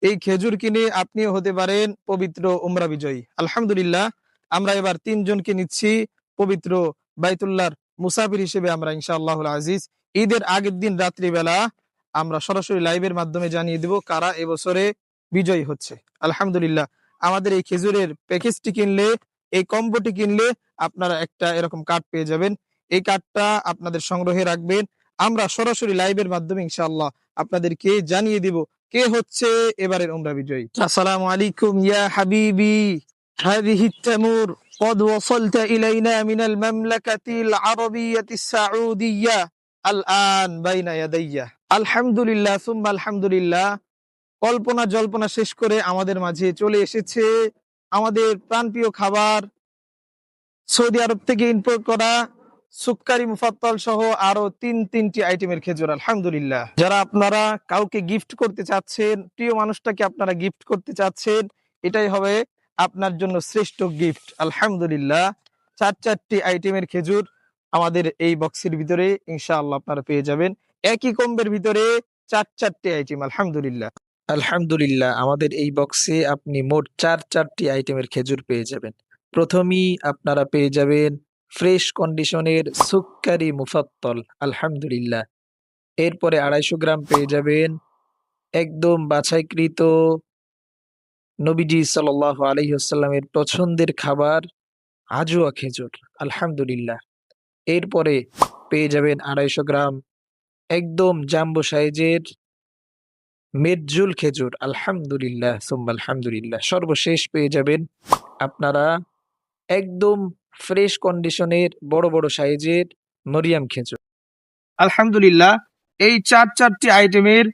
এই খেজুর কিনে আপনিও হতে পারেন পবিত্র উমরা বিজয়ী। আলহামদুলিল্লাহ, আমরা এবার 3 জনকে নিচ্ছি পবিত্র বাইতুল্লাহর মুসাফির হিসেবে। আমরা ইনশাআল্লাহুল আজিজ ঈদের আগের দিন রাত্রিবেলা আমরা সরাসরি লাইভের মাধ্যমে জানিয়ে দেব কারা এবছরে বিজয়ী হচ্ছে। আলহামদুলিল্লাহ, আমাদের এই খেজুরের প্যাকেজটি কিনলে, এই কম্বোটি কিনলে আপনারা একটা এরকম কার্ড পেয়ে যাবেন। এই কার্ডটা আপনাদের সংগ্রহে রাখবেন। আমরা সরাসরি লাইভের মাধ্যমে ইনশাআল্লাহ আপনাদেরকে জানিয়ে দিব কে হচ্ছে এবারের উমরা বিজয়ী। আসসালামু আলাইকুম ইয়া হাবিবি, হাদিহি তামুর قد وصلت إلينا من المملكة العربية السعودية الآن بين يدي আলহামদুলিল্লাহ সুম্মা আলহামদুলিল্লাহ। কল্পনা জল্পনা শেষ করে আমাদের মাঝে চলে এসেছে আমাদের প্রাণপ্রিয় খাবার, সৌদি আরব থেকে ইম্পোর্ট করা সুক্কারি মুফাত্তাল সহ আরো তিনটি আইটেমের খেজুর। আলহামদুলিল্লাহ, যারা আপনারা কাউকে গিফট করতে চাচ্ছেন, প্রিয় মানুষটাকে আপনারা গিফট করতে চাচ্ছেন, এটাই হবে আপনার জন্য শ্রেষ্ঠ গিফট। আলহামদুলিল্লাহ, 4টি আইটেমের খেজুর আমাদের এই বক্সের ভিতরে ইনশাআল্লাহ আপনারা পেয়ে যাবেন। একই কম্বের ভিতরে 4টি আইটেম। আলহামদুলিল্লাহ, আলহামদুলিল্লাহ, আমাদের এই বক্সে আপনি মোট 4টি আইটেমের খেজুর পেয়ে যাবেন। প্রথমেই আপনারা পেয়ে যাবেন ফ্রেশ কন্ডিশনের সুক্কারি মুফাত্তল। আলহামদুলিল্লাহ, এরপরে 250 গ্রাম পেয়ে যাবেন একদম বাছাইকৃত নবীজি সাল্লাল্লাহু আলাইহি ওয়াসাল্লামের পছন্দের খাবার আজওয়া খেজুর। আলহামদুলিল্লাহ, এরপরে পেয়ে যাবেন 250 গ্রাম একদম জাম্বো সাইজের মেরজুল খেজুর। আলহামদুলিল্লাহ সুম্মা আলহামদুলিল্লাহ, সর্বশেষ পেয়ে যাবেন আপনারা একদম ফ্রেশ কন্ডিশনের বড় বড় সাইজের মরিয়াম খেজুর। আলহামদুলিল্লাহ, এই 4টি আইটেমের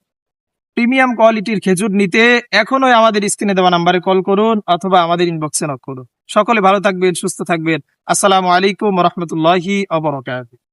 প্রিমিয়াম কোয়ালিটির খেজুর নিতে এখনোই আমাদের স্ক্রিনে দেওয়া নাম্বারে কল করুন অথবা আমাদের ইনবক্সে নক করুন। সকলে ভালো থাকবেন, সুস্থ থাকবেন। আসসালামু আলাইকুম ওয়া রাহমাতুল্লাহি ওয়া বারাকাতুহু।